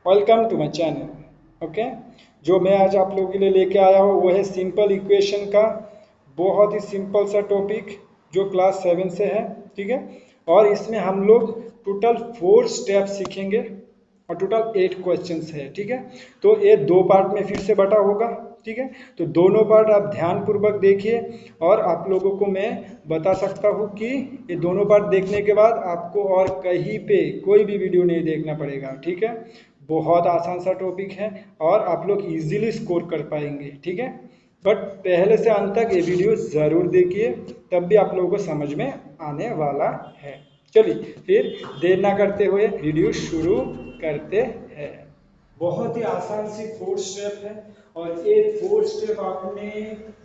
Welcome to my channel. Okay, जो मैं आज आप लोगों के लिए लेके आया हूँ वो है सिंपल इक्वेशन का बहुत ही सिंपल सा टॉपिक जो क्लास 7 से है। ठीक है, और इसमें हम लोग टोटल 4 स्टेप सीखेंगे और टोटल 8 क्वेश्चंस है। ठीक है, तो ये दो पार्ट में फिर से बटा होगा। ठीक है, तो दोनों पार्ट आप ध्यान पूर्वक देखिए और आप लोगों को मैं बता सकता हूँ कि ये दोनों पार्ट देखने के बाद आपको और कहीं पे कोई भी वीडियो नहीं देखना पड़ेगा। ठीक है, बहुत आसान सा टॉपिक है और आप लोग इजीली स्कोर कर पाएंगे। ठीक है, बट पहले से अंत तक ये वीडियो ज़रूर देखिए, तब भी आप लोगों को समझ में आने वाला है। चलिए फिर देर ना करते हुए वीडियो शुरू करते हैं। बहुत ही आसान सी 4 स्टेप है और ये 4 स्टेप आपने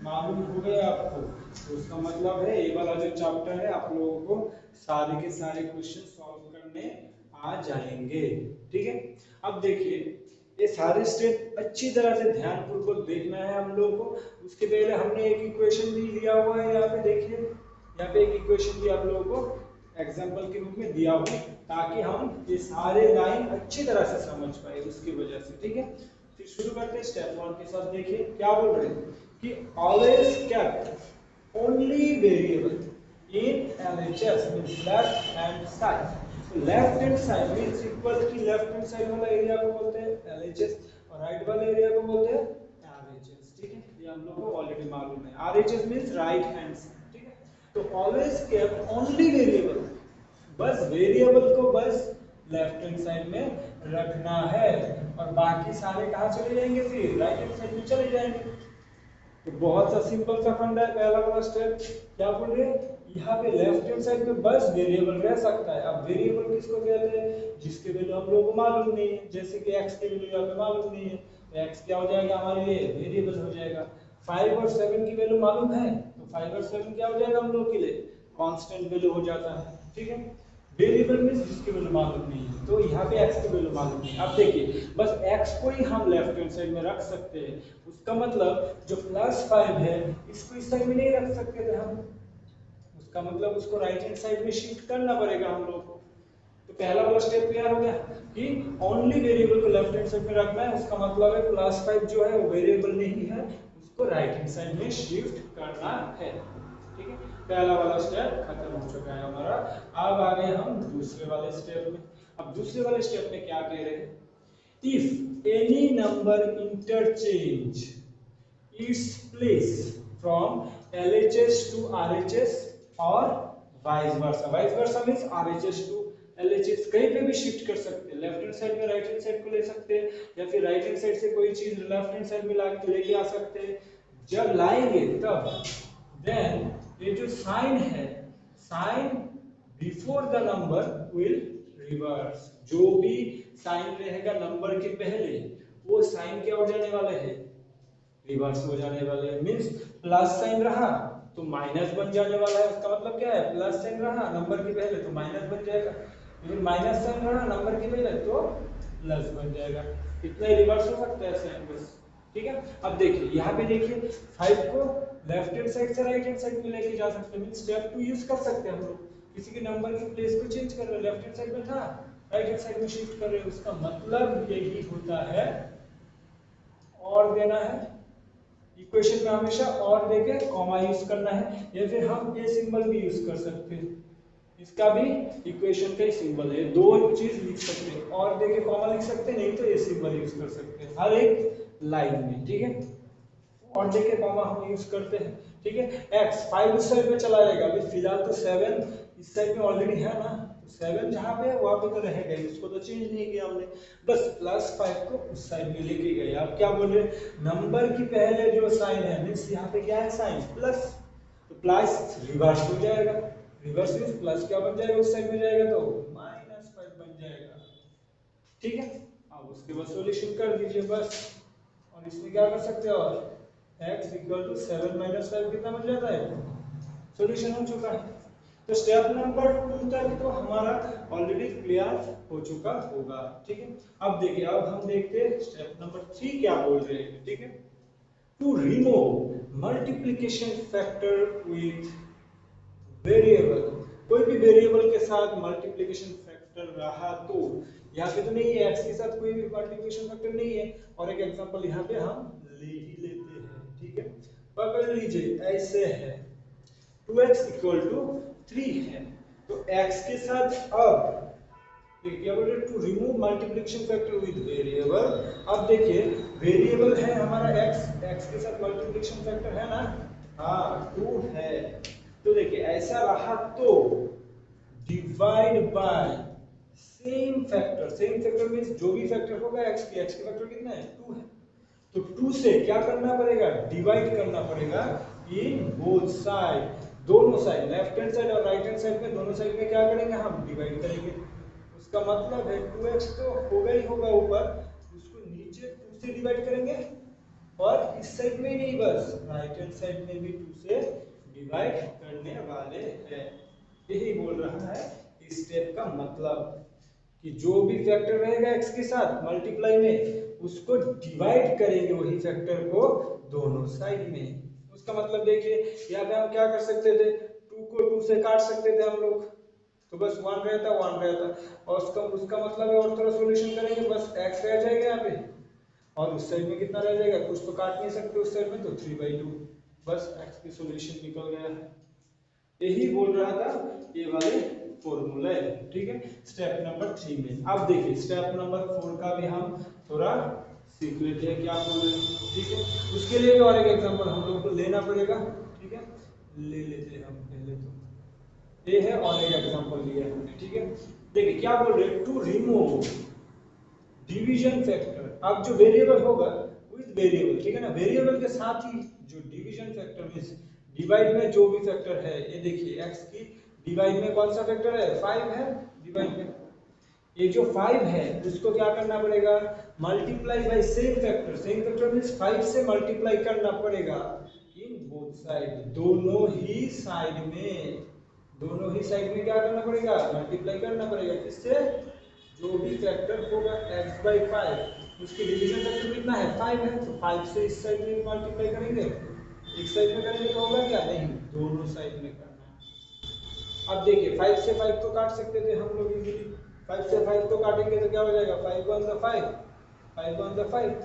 मालूम हो गया आपको, तो उसका मतलब है ये वाला जो चैप्टर है आप लोगों को सारे के सारे क्वेश्चन सॉल्व करने आ जाएंगे। ठीक है, अब देखिए ये सारे स्टेप अच्छी तरह से ध्यान पूर्वक देखना है हम लोगों को। उसके पहले हमने एक इक्वेशन भी दिया हुआ है, यहाँ पे देखिए, यहाँ पे एक इक्वेशन भी आप लोगों को एग्जाम्पल के रूप में दिया हुआ है ताकि हम ये सारे लाइन अच्छी तरह से समझ पाए उसकी वजह से। ठीक है, फिर शुरू करते हैं स्टेप 1 के साथ। देखिए क्या बोल रहे हैं कि always kept only variable in LHS means left hand side. So left hand side means equal की left hand side वाला एरिया को बोलते हैं LHS और राइट वाले एरिया को बोलते हैं RHS। ठीक है, ये हम लोग को ऑलरेडी मालूम है। RHS means right hand side. ठीक है, तो ऑलवेज केप ओनली वेरिएबल, बस वेरिएबल को बस लेफ्ट हैंड साइड में रखना है और बाकी सारे कहाँ चले जाएंगे, फिर राइट हैंड साइड में चले जाएंगे। तो बहुत सा सिंपल सा फंडा है। पहला वाला स्टेप क्या बोल रहे हैं, यहाँ पे लेफ्ट हैंड साइड में बस वेरिएबल रह सकता है। अब वेरिएबल किसको कहते हैं, जिसके वैल्यू हम लोगों को मालूम नहीं है, जैसे कि x की वैल्यू यहाँ पे मालूम नहीं है, तो x क्या हो जाएगा हमारे लिए, वेरिएबल हो जाएगा। 5 और 7 की वैल्यू मालूम है तो 5 और 7 क्या हो जाएगा हम लोग के लिए, कांस्टेंट वैल्यू हो जाता है। ठीक है, वेरिएबल में जिसकी वैल्यू मालूम नहीं है, तो यहाँ पे x की वैल्यू मालूम नहीं है। अब देखिए बस x को ही हम लेफ्ट हैंड साइड में रख सकते हैं, उसका मतलब जो +5 है इसको इस साइड में नहीं रख सकते थे हम, उसका मतलब उसको राइट हैंड साइड में शिफ्ट करना पड़ेगा हम लोग को। तो पहला वाला स्टेप क्लियर हो गया कि ओनली वेरिएबल को लेफ्ट हैंड साइड में रखना है, उसका मतलब है +5 जो है वो वेरिएबल नहीं है, उसको राइट हैंड साइड में शिफ्ट करना है। ठीक है, पहला वाला स्टेप खत्म हो चुका है हमारा। अब आ गए हम दूसरे वाले स्टेप में। अब दूसरे वाले स्टेप में क्या कह रहे हैं, if any number interchange its place from LHS to RHS और vice versa। vice versa means RHS to LHS कहीं पे भी शिफ्ट कर सकते हैं, लेफ्ट हैंड साइड में राइट हैंड साइड को ले सकते हैं या फिर राइट हैंड साइड से कोई चीज लेफ्ट हैंड साइड में लेके आ सकते हैं। जब लाएंगे तब देन ये जो साइन है, sign before the number will reverse. जो भी साइन रहेगा नंबर के पहले वो साइन क्या हो जाने वाला है, रिवर्स हो जाने वाले हैं। मींस प्लस साइन रहा तो माइनस बन जाने वाला है, उसका मतलब क्या है, प्लस साइन रहा नंबर के पहले तो माइनस बन जाएगा, फिर माइनस साइन रहा नंबर के पहले तो प्लस बन जाएगा। इतना ही रिवर्स हो सकता है साइन बस। ठीक है, अब देखिए यहाँ पे देखिए 5 को लेफ्ट हैंड साइड से राइट हैंड साइड में लेके जा सकते हैं, मींस स्टेप 2 यूज कर सकते हैं हम लोग। किसी के नंबर की प्लेस को चेंज कर रहे हैं, लेफ्ट हैंड साइड में था राइट हैंड साइड में शिफ्ट कर रहे हैं, उसका मतलब यही होता है और देना है। इक्वेशन में हमेशा और देके कॉमा यूज करना है या फिर हम ए सिंबल भी यूज कर सकते हैं, इसका भी इक्वेशन का ही सिंबल है। दो चीज लिख सकते हैं, और देके कॉमा लिख सकते हैं, नहीं तो ए सिंबल यूज कर सकते हैं हर एक लाइन में। ठीक है, और देके कॉमा हम यूज करते हैं। ठीक है, x 5 उस साइड में चला जाएगा, अभी फिलहाल तो 7 इस साइड में ऑलरेडी है ना, तो 7 जहां पे है वहां पे तो रहेगा ही, उसको तो चेंज नहीं किया हमने, बस +5 को उस साइड में लेके गए। अब क्या बोल रहे हैं, नंबर की पहले जो साइन है मींस यहाँ पे क्या है साइन प्लस, तो प्लस रिवर्स हो जाएगा, रिवर्स मींस प्लस क्या बन जाएगा उस साइड में जाएगा तो -5 बन जाएगा। ठीक है, अब उसके बाद सॉल्यूशन कर दीजिए बस। और इसमें क्या कर सकते हो, और x = 7 - 5 कितना बन जाता है, सॉल्यूशन हो चुका है। तो स्टेप नंबर 2 तक तो हमारा ऑलरेडी क्लियर हो चुका होगा। ठीक है, अब देखिए अब हम देखते हैं स्टेप नंबर 3 क्या बोल रहे हैं। ठीक है, to remove multiplication factor with variable, कोई भी वेरिएबल के साथ मल्टीप्लिकेशन फैक्टर रहा तो यहाँ पे तो नहीं है, x के साथ कोई भी मल्टीप्लिकेशन फैक्टर नहीं है, और एक एग्जांपल यहाँ पे हम ले ही लेते हैं, ठीक है। पकड़ लीजिए, ऐसे है 2x इक्वल टू 3 है, तो x के साथ अब क्या बोल रहे, to remove multiplication factor with variable. अब देखिए वेरिएबल है हमारा x के साथ मल्टीप्लिकेशन फैक्टर है ना, हाँ 2 है, तो देखिए ऐसा रहा तो divide by same factor means जो भी फैक्टर होगा x के फैक्टर कितना है 2 है, तो 2 से क्या करना पड़ेगा, डिवाइड करना पड़ेगा इन बोथ साइड, दोनों साइड, लेफ्ट हैंड साइड और राइट हैंड साइड में, दोनों साइड में क्या करेंगे हम डिवाइड करेंगे। उसका मतलब है 2x तो होगा ही होगा ऊपर, उसको नीचे 2 से डिवाइड करेंगे, और इस साइड में नहीं बस राइट हैंड साइड में भी 2 से डिवाइड करने वाले हैं। यही बोल रहा है इस स्टेप का मतलब, कि जो भी फैक्टर रहेगा x के साथ मल्टीप्लाई में, उसको डिवाइड करेंगे वही फैक्टर को दोनों साइड में। उसका मतलब देखिए यहाँ पे हम क्या कर सकते थे, 2 को 2 से काट सकते थे हम लोग, तो बस 1 रहता, और उसका उसका मतलब है, और थोड़ा सॉल्यूशन करेंगे बस x रह जाएगा यहाँ पे, और उस साइड में कितना रह जाएगा, कुछ तो काट नहीं सकते उस साइड में, तो 3/2, बस x की सॉल्यूशन निकल गया है। यही बोल रहा था ये वाले फॉर्मूला है, ठीक है, स्टेप नंबर 3 में। अब देखिए स्टेप नंबर 4 का भी हम थोड़ा सीख लेते हैं क्या बोल रहे हैं, ठीक है। उसके लिए भी और एक एग्जांपल हम लोग को लेना पड़ेगा, ठीक है, ले लेते हैं हम पहले, तो ये है और एक एग्जांपल लिया है हमने, ठीक है। देखिए क्या बोल रहे हैं, टू रिमूव डिवीजन फैक्टर। अब जो वेरिएबल होगा विद वेरिएबल, ठीक है ना, वेरिएबल के साथ ही जो डिवीजन फैक्टर मींस डिवाइड में जो भी फैक्टर है, ये देखिए x की डिवाइड में कौन सा फैक्टर है, 5 है डिवाइड में, ये जो 5 है उसको क्या करना पड़ेगा, multiply by same factor means 5 से मल्टीप्लाई करना पड़ेगा इन बोथ साइड, दोनों ही साइड में क्या करना पड़ेगा, मल्टीप्लाई करना पड़ेगा, किससे, जो भी फैक्टर होगा x/5 उसकी डिवीजन फैक्टर कितना है, 5 है, तो 5 से इस साइड में मल्टीप्लाई करेंगे, एक साइड में करेंगे तो होगा क्या, नहीं दोनों साइड में करना है। अब देखिए 5 से 5 तो काट सकते थे हम लोग इजीली, 5 से 5 को काटेंगे तो क्या हो जाएगा, 5 1 * 5, 5 1 * 5,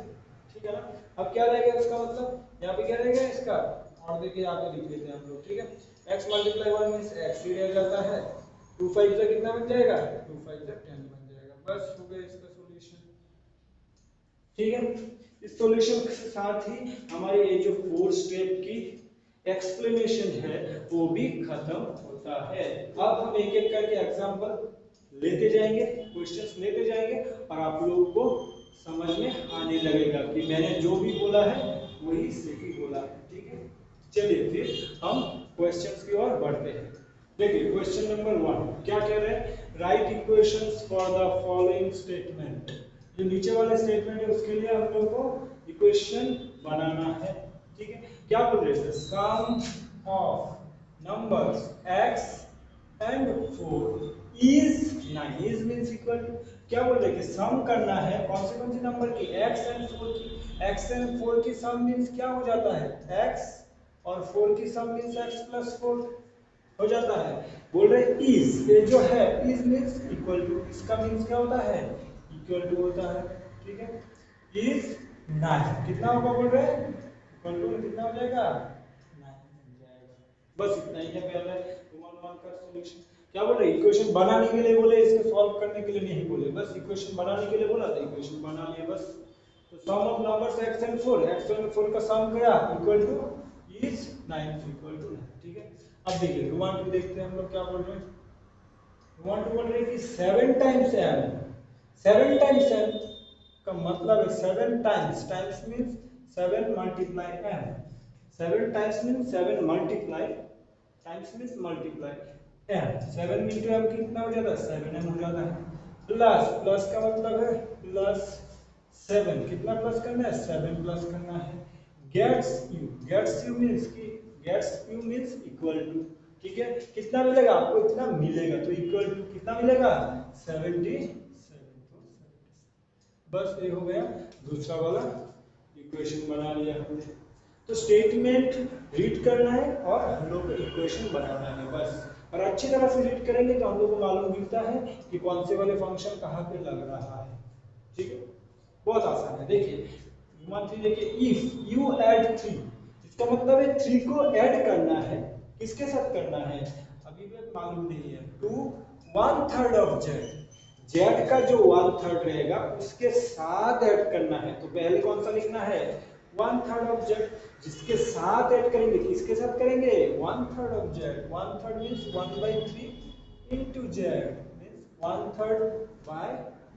ठीक है ना। अब क्या रहेगा इसका मतलब, यहाँ पे क्या रहेगा इसका, और देखिए यहाँ पे लिख लेते हैं हम लोग, ठीक है, x × 1 मींस x ही रह जाता है, 2 5 से कितना बन जाएगा, 2 5 से 10 बन जाएगा, बस हो गया इसका सॉल्यूशन, ठीक है। इस सॉल्यूशन के साथ ही हमारी ये जो 4 स्टेप की एक्सप्लेनेशन है वो भी खत्म होता है। अब हम एक एक करके एग्जांपल लेते जाएंगे, क्वेश्चंस लेते जाएंगे, और आप लोगों को समझ में आने लगेगा कि मैंने जो भी बोला है वही सही बोला है, ठीक है। चलिए फिर हम क्वेश्चंस की ओर बढ़ते हैं। देखिए क्वेश्चन नंबर 1 क्या कह रहे हैं, right equations for the following statement. जो नीचे वाले स्टेटमेंट है उसके लिए हम लोग को इक्वेशन बनाना है, ठीक है। क्या बोल रहे थे, sum of numbers x and 4 is 9, is means equal to, क्या बोल रहे हैं कि सम करना है कौन सी नंबर की, x एंड 4 की, x एंड 4 की सम मींस क्या हो जाता है, x, और 4 की सम मींस x + 4 हो जाता है। बोल रहे इज, ये जो है इज मींस इक्वल टू, इसका मींस क्या होता है, इक्वल टू होता है, ठीक है। इज 9 कितना होगा, बोल रहे हैं इक्वल टू कितना हो जाएगा, 9 बन जाएगा, बस इतना ही है पहले 1 का सॉल्यूशन। क्या बोल रहे, इक्वेशन बनाने के लिए बोले, इसको सॉल्व करने के लिए नहीं बोले, बस इक्वेशन बनाने के लिए बोला था, इक्वेशन बना लिए बस। तो sum of numbers x and 4 का सम क्या equal to is 9 equal to 9, ठीक है। अब देखिए रोमान 2 देखते हैं हम लोग क्या बोल रहे हैं, रोमान 2 बोल रहे हैं कि 7 टाइम्स m, 7 टाइम्स m का मतलब है 7 times, times means 7 multiply m, 7 times means 7 multiply, times means multiply m, 7 into m कितना हो जाता है, 7m हो जाता है, प्लस, प्लस का मतलब है प्लस 7, कितना प्लस करना है, 7 प्लस करना है, गेट्स यू मींस कि gets you means equal to, ठीक है, कितना मिलेगा आपको, इतना मिलेगा, तो इक्वल टू कितना मिलेगा, 77, बस ये हो गया दूसरा वाला इक्वेशन बना लिया हमने। तो स्टेटमेंट रीड करना है और हम लोग को इक्वेशन बनाना है, बस और अच्छी तरह से रीड करेंगे तो हम लोग को मालूम मिलता है कि कौन से वाले फंक्शन कहाँ पे लग रहा है। ठीक है, बहुत आसान है। देखिए मान लीजिए देखिए इफ यू ऐड 3, इसका मतलब है 3 को ऐड करना है, किसके साथ करना है अभी भी मालूम नहीं है, टू 1/3 ऑफ जेड, जेड का जो 1/3 रहेगा उसके साथ ऐड करना है। तो पहले कौन सा लिखना है 1/3 ऑफ जेड, जिसके साथ ऐड करेंगे किसके साथ करेंगे 1/3 of Z, 1/3 means 1/3 into Z means 1/3 by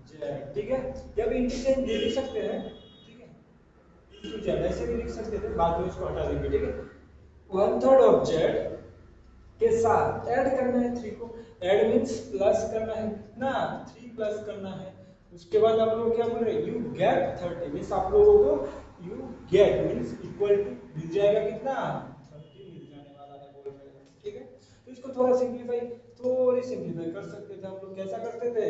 Z. ठीक है, जब इंटीजर दे भी सकते हैं, ठीक है, into जेड ऐसे भी लिख सकते थे, बाद में उसको हटा देंगे। ठीक है, 1/3 ऑफ जेड के साथ ऐड करना है 3 को, ऐड मींस प्लस करना है, कितना 3 प्लस करना है। उसके बाद आप लोग क्या बोल रहे हैं यू गेट 30 मींस आप लोगों को you get means equal to मिल जाएगा कितना 30 मिल जाने वाला है बोल रहे हैं। ठीक है, तो इसको थोड़ी सिंपलीफाई कर सकते थे हम लोग। कैसा करते थे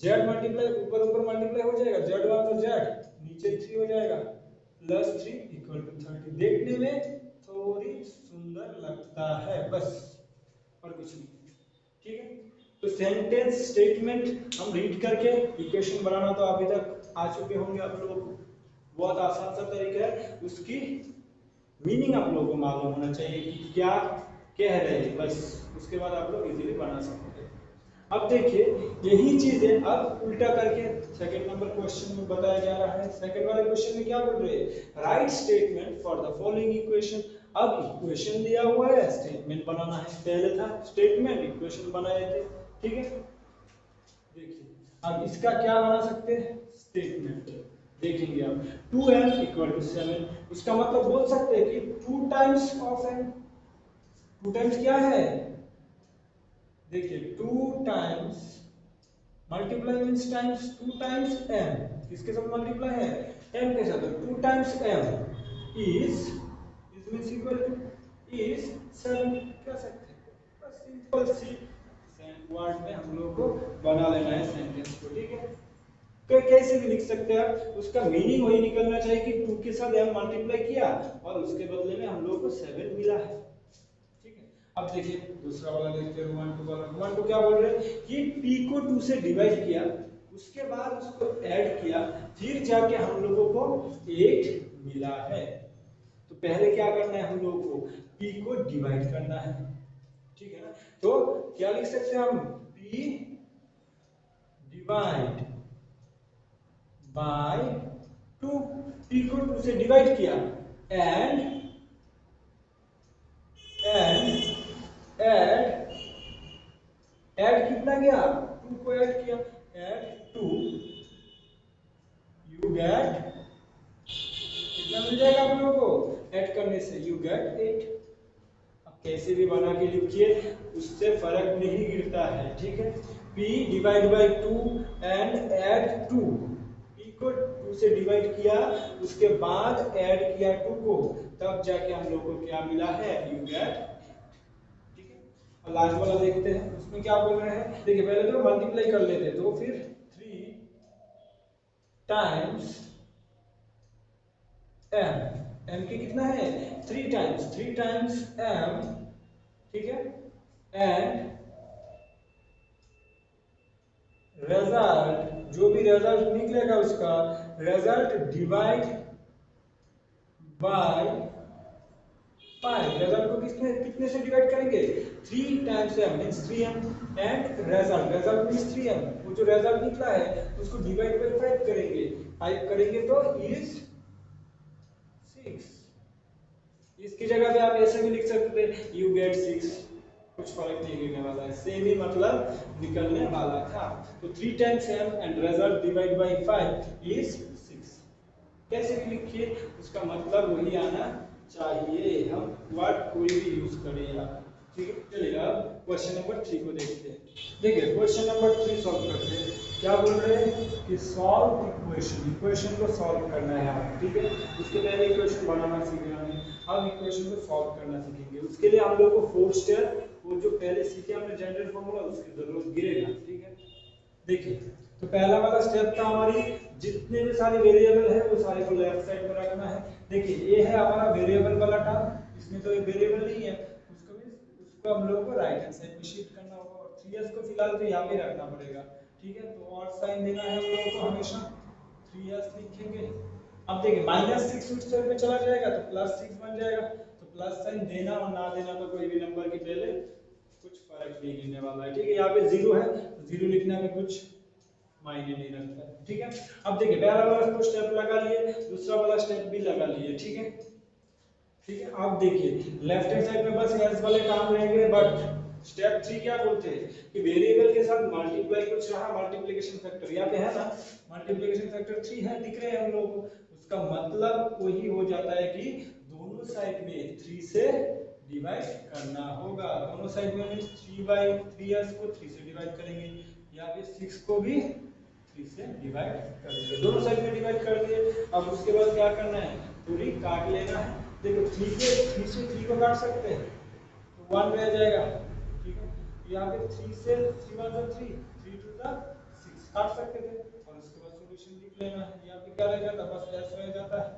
z मल्टीप्लाई ऊपर ऊपर मल्टीप्लाई हो जाएगा, z1 तो z नीचे 3 हो जाएगा प्लस 3 इक्वल टू 30। देखने में थोड़ी सुंदर लगता है बस, और कुछ नहीं। ठीक है, तो सेंटेंस स्टेटमेंट हम रीड करके इक्वेशन बनाना तो अभी तक आ चुके होंगे आप लोग, बहुत आसान सा तरीका है, उसकी मीनिंग आप लोगों को मालूम होना चाहिए कि क्या कह रहे हैं, बस उसके बाद आप लोग इजीली बना सकते हैं। अब देखिए यही चीजें अब उल्टा करके सेकंड नंबर क्वेश्चन में बताया जा रहा है। सेकंड वाले क्वेश्चन में क्या बोल रहे हैं right statement for the following equation. अब इक्वेशन दिया हुआ है, स्टेटमेंट बनाना है। पहले था स्टेटमेंट, इक्वेशन बनाए थे। ठीक है, देखिए अब इसका क्या बना सकते हैं स्टेटमेंट, देखेंगे अब 2m = 7, उसका मतलब बोल सकते हैं कि 2 टाइम्स ऑफ m, 2 टाइम्स क्या है देखिए 2 times multiply means times, 2 times m किसके साथ मल्टीप्लाई है m के साथ, 2 times m is means equal to is 7 कह सकते हैं। बस सिंपल सी वर्ड में हम लोग को बना लेना है सेंटेंस को। ठीक है, तो कैसे भी लिख सकते हैं आप, उसका मीनिंग वही निकलना चाहिए कि 2 के साथ m मल्टीप्लाई किया और उसके बदले में हम लोग को 7 मिला है। ठीक है, अब देखिए दूसरा वाला देखते हैं 1 2 वाला। 1 2 क्या बोल रहे हैं कि p को 2 से डिवाइड किया, उसके बाद उसको ऐड किया, फिर जाके हम लोगों को 8 मिला है। तो पहले क्या करना है हम लोगों को p को डिवाइड करना है। ठीक है ना, तो क्या लिख सकते हैं हम p डिवाइड बाय 2, p को 2 से डिवाइड किया एंड ऐड ऐड कितना गया 2 को ऐड किया, ऐड 2 यू गेट कितना मिल जाएगा आप लोगों को ऐड करने से यू गेट 8। अब कैसे भी बना के लिखिए उससे फर्क नहीं गिरता है। ठीक है, p divide by 2 and add 2, p को 2 से डिवाइड किया उसके बाद ऐड किया 2 को, तब जाके हम लोग को क्या मिला है यू गेट। ठीक है, और लास्ट वाला देखते हैं उसमें क्या बोल रहे हैं। देखिए पहले तो मल्टीप्लाई कर लेते तो फिर 3 टाइम्स m, m के कितना है 3 टाइम्स m। ठीक है, एंड रिजल्ट जो भी रिजल्ट निकलेगा उसका रिजल्ट डिवाइड बाय 5। रिजल्ट को किसने कितने से डिवाइड करेंगे 3 times m means 3m and result means 3m। वो जो रिजल्ट निकला है उसको डिवाइड बाय 5 करेंगे, 5 करेंगे तो इज 6। इसकी जगह पे आप ऐसे भी लिख सकते थे यू गेट 6, कुछ फर्क नहीं गिरने वाला है, सेम ही मतलब निकलने वाला था। तो 3 times m and result divide by 5 is 6। कैसे भी लिखिए उसका मतलब वही आना चाहिए, हम वर्ड कोई भी यूज करें या। ठीक है, चलिए अब क्वेश्चन नंबर 3 को देखते हैं। देखिए क्वेश्चन नंबर 3 सॉल्व करते हैं। क्या बोल रहे हैं कि सॉल्व इक्वेशन, इक्वेशन को सॉल्व करना है आप। ठीक है, उसके पहले इक्वेशन बनाना सीखे हमने, अब इक्वेशन को सॉल्व करना सीखेंगे। उसके लिए हम लोग को 4 स्टेप, वो जो पहले सीखे हमने जनरल फार्मूला उसकी जरूरत गिरेगा। ठीक है, देखिए तो पहला वाला स्टेप था हमारी जितने भी सारे वेरिएबल है वो सारे को लेफ्ट साइड में रखना है। देखिए ये है हमारा वेरिएबल वाला टर्म, इसमें तो ये वेरिएबल नहीं है, उसको को हम लोगों को राइट हैंड साइड में शिफ्ट करना होगा और 3s को फिलहाल तो यहाँ पे रखना पड़ेगा, ठीक है। तो और साइन देना है हम लोगों को हमेशा, 3s लिखेंगे। अब देखिए -6 उस साइड में चला जाएगा तो +6 बन जाएगा, तो प्लस साइन देना और ना देना तो कोई भी नंबर के पहले कुछ फर्क नहीं गिरने वाला है, ठीक है। यहाँ पे 0 है तो 0 लिखने में कुछ मायने नहीं रखता है, ठीक है। अब देखिए पहला वाला तो स्टेप लगा लिए, दूसरा वाला स्टेप भी लगा लिए, ठीक है। ठीक है, आप देखिए लेफ्ट हैंड साइड में बस एस वाले काम रहेंगे, बट स्टेप 3 क्या बोलते हैं कि वेरिएबल के साथ मल्टीप्लाई कुछ रहा, मल्टीप्लिकेशन फैक्टर यहाँ पे है ना, मल्टीप्लिकेशन फैक्टर 3 है, दिख रहे हैं हम लोग को। उसका मतलब वही हो जाता है कि दोनों साइड में 3 से डिवाइड करना होगा। दोनों साइड में मींस 3/3s को 3 से डिवाइड करेंगे, यहाँ पे 6 को भी 3 से डिवाइड करेंगे, दोनों साइड में डिवाइड कर दिए। अब उसके बाद क्या करना है, पूरी काट लेना है। देखो 3 से 3 को काट सकते हैं तो 1 रह जाएगा, ठीक है। यहाँ पे 3 से 3 1 3 3 2 6 काट सकते थे और उसके बाद सॉल्यूशन लिख लेना है। यहाँ पे क्या रह जाता है, बस s रह जाता है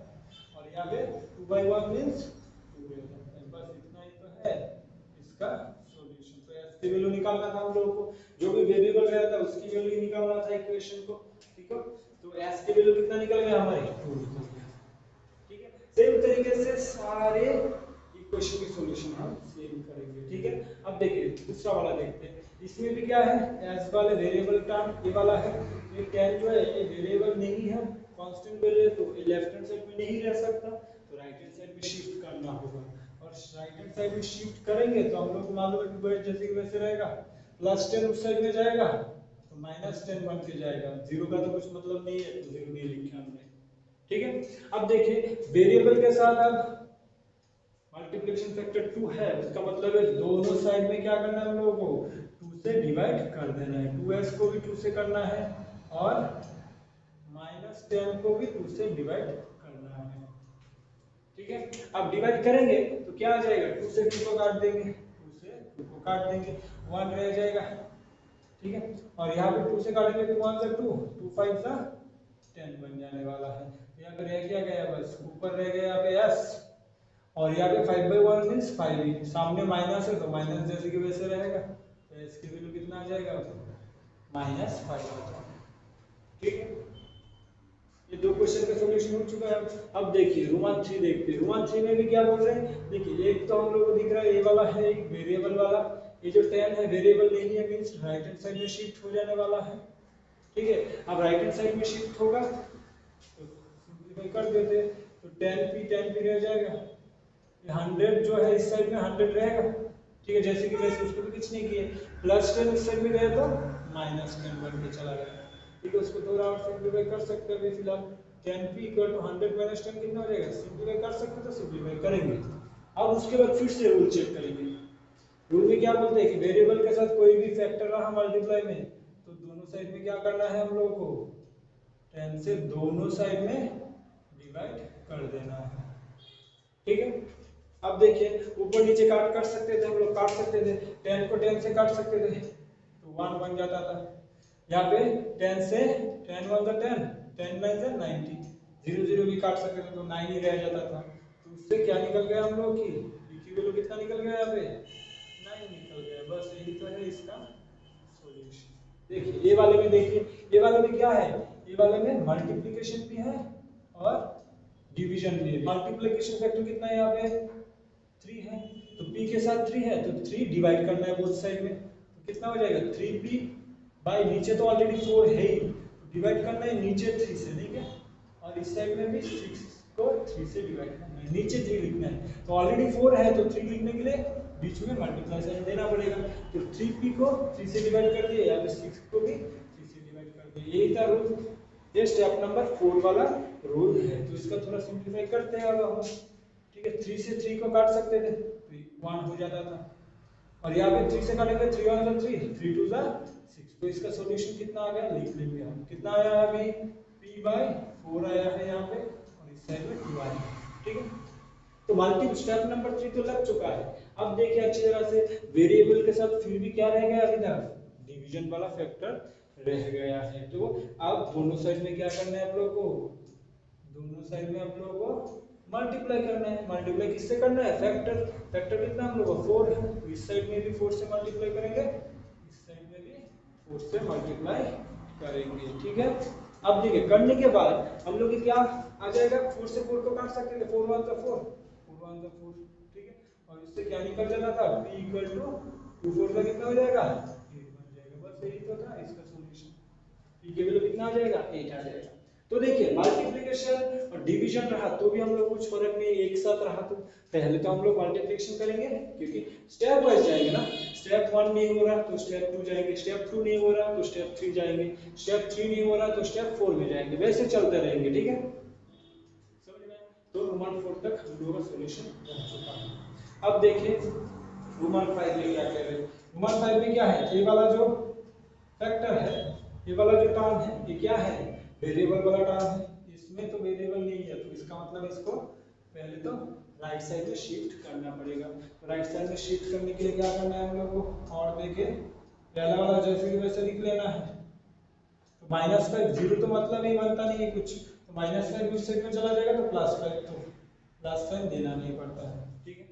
और यहाँ पे 2/1 मींस 2 रह जाता है, बस इतना ही तो है इसका सॉल्यूशन। तो s की वैल्यू निकालना था हम लोगों को, जो भी वेरिएबल रहता है उसकी वैल्यू निकालना था इक्वेशन को, ठीक है। तो s की वैल्यू कितना निकल गया हमारे 2 निकल गया, ठीक है। सेम तरीके से सारे इक्वेशन की सॉल्यूशन हम सेम करेंगे, ठीक है। अब देखिए दूसरा वाला देखते हैं, इसमें भी क्या है, s वाले वेरिएबल टर्म ये वाला है, ये tan जो है ये वेरिएबल नहीं है, कांस्टेंट वैल्यू है, तो ये लेफ्ट हैंड साइड में नहीं रह सकता, तो राइट हैंड साइड में शिफ्ट करना होगा। और राइट हैंड साइड में शिफ्ट करेंगे तो हम लोग को मालूम है कि जैसे कि वैसे रहेगा, +10 उस साइड में जाएगा तो -10 बन के जाएगा, 0 का तो कुछ मतलब नहीं है तो 0 नहीं लिखा हमने, ठीक है। अब देखिए वेरिएबल के साथ अब मल्टीप्लिकेशन फैक्टर 2 है, उसका मतलब है दोनों साइड में क्या करना है हम लोगों को 2 से डिवाइड कर देना है, 2s को भी 2 से करना है और -10 को भी 2 से डिवाइड करना है, ठीक है। अब डिवाइड करेंगे तो क्या आ जाएगा, 2 से 2 को काट देंगे, 2 से 2 को काट देंगे, 1 रह जाएगा, ठीक है। और यहाँ पे 2 से काटेंगे तो 1 से 2 2 5 सा 10 बन जाने वाला है। तो यहाँ पे रह क्या गया, बस ऊपर रह गया यहाँ पे s और यहाँ पे 5/1 मींस 5 ही, सामने माइनस है तो माइनस जैसे कि वैसे रहेगा, तो s की वैल्यू कितना आ जाएगा -5, ठीक है। ये दो क्वेश्चन का सॉल्यूशन हो चुका है। अब देखिए रोमान 3 देखते हैं, रोमान 3 में भी क्या बोल रहे हैं, देखिए एक तो हम लोग को दिख रहा है ये वाला है एक वेरिएबल वाला, ये जो 10 है वेरिएबल नहीं है मींस राइट हैंड साइड में शिफ्ट हो जाने वाला है, ठीक है। अब राइट हैंड साइड में शिफ्ट होगा तो सिंपलीफाई कर देते हैं, तो 10p रह जाएगा, 100 जो है इस साइड में 100 रहेगा, ठीक है, जैसे कि वैसे उसको भी कुछ नहीं किए, +10 इस साइड में गया तो -10 बन के चला गया, ठीक है। उसको थोड़ा और सिंपलीफाई कर सकते हैं, फिलहाल 10p = 100 - 10 कितना हो जाएगा, सिंपलीफाई कर सकते तो सिंपलीफाई करेंगे। अब उसके बाद फिर से रूल चेक करेंगे, रूल में क्या बोलते हैं कि वेरिएबल के साथ कोई भी फैक्टर रहा मल्टीप्लाई में तो दोनों साइड में क्या करना है हम लोगों को 10 से दोनों साइड में डिवाइड कर देना है, ठीक है। अब देखिए ऊपर नीचे काट कर सकते थे हम लोग, काट सकते थे 10 को 10 से काट सकते थे तो 1 बन जाता था, यहाँ पे 10 से 10 1 10 10 9 90, 0 0 भी काट सकते थे तो 9 ही रह जाता था, तो उससे क्या निकल गया हम लोग की वैल्यू कितना निकल गया, यहाँ पे 9 निकल गया, बस यही तो है इसका सॉल्यूशन। देखिए ये वाले में, देखिए ये वाले में क्या है, ये वाले में मल्टीप्लिकेशन भी है और डिवीजन भी है। मल्टीप्लिकेशन फैक्टर कितना है यहाँ पे 3 है, तो p के साथ 3 है तो 3 डिवाइड करना है बोथ साइड में, तो कितना हो जाएगा 3p बाय नीचे तो ऑलरेडी 4 है ही, तो डिवाइड करना है नीचे 3 से, ठीक है। और इस साइड में भी 6 को 3 से डिवाइड करना है, नीचे 3 लिखना है, तो ऑलरेडी 4 है तो 3 लिखने के लिए बीच में मल्टीप्लाई साइन देना पड़ेगा, तो 3p को 3 से डिवाइड कर दिए, या फिर 6 को भी 3 से डिवाइड कर दिए, यही था रूल। ये स्टेप नंबर 4 वाला रूल है, तो इसका थोड़ा सिंपलीफाई करते हैं अब हम, ठीक है। 3 से 3 को काट सकते थे तो 1 हो जाता था, और यहाँ पे 3 से काटेंगे 3 1 3 3 2 6, तो इसका सॉल्यूशन कितना आ गया लिख लेंगे हम, कितना आया है अभी p/4 आया है यहाँ पे और इस साइड में 2 आया है, ठीक है। तो मल्टी स्टेप नंबर 3 तो लग चुका है। अब देखिए अच्छी तरह से वेरिएबल के साथ फिर भी क्या रह गया, इधर डिवीजन वाला फैक्टर रह गया है, तो अब दोनों साइड में क्या करना है आप लोगों को, दोनों साइड में आप लोगों को मल्टीप्लाई करना है। मल्टीप्लाई किससे करना है? फैक्टर। फैक्टर कितना हम लोग 4 है, तो इस साइड में भी 4 से मल्टीप्लाई करेंगे, इस साइड में भी 4 से मल्टीप्लाई करेंगे। ठीक है, अब देखिए करने के बाद हम लोग क्या आ जाएगा, 4 से 4 को काट सकते थे, 4 1 का 4, 4 1 का 4। ठीक है, और इससे क्या निकल जाना था, p इक्वल टू 2 4 का कितना हो जाएगा, 8 बन जाएगा। बस यही तो था इसका सॉल्यूशन। p के वैल्यू कितना आ जाएगा, 8 आ जाएगा। तो देखिए मल्टीप्लिकेशन और डिवीजन रहा तो भी हम लोग कुछ फर्क नहीं, एक साथ रहा तो पहले तो हम लोग मल्टीप्लिकेशन करेंगे, क्योंकि स्टेप वाइज जाएंगे ना। स्टेप 1 नहीं हो रहा तो स्टेप 2 जाएंगे, स्टेप 2 नहीं हो रहा तो स्टेप 3 जाएंगे, स्टेप 3 नहीं हो रहा तो स्टेप 4 में जाएंगे, वैसे चलते रहेंगे। ठीक है, समझ में? तो रोमन 4 तक हम लोगों का सॉल्यूशन हो चुका है। अब देखिए रोमन 5 में क्या कह रहे हैं। रोमन 5 में क्या है, ये वाला जो फैक्टर है, ये वाला जो टर्म है, ये क्या है, वेरिएबल वाला टर्म है। इसमें तो वेरिएबल नहीं है, तो इसका मतलब इसको पहले तो राइट साइड में शिफ्ट करना पड़ेगा। तो राइट साइड में शिफ्ट करने के लिए क्या करना है हम लोग को, और देके पहला वाला जैसे कि वैसे लिख लेना है। तो -5 जीरो तो मतलब ही बनता नहीं है कुछ, तो -5 उस साइड में चला जाएगा, तो +5, तो +5 देना नहीं पड़ता है। ठीक है,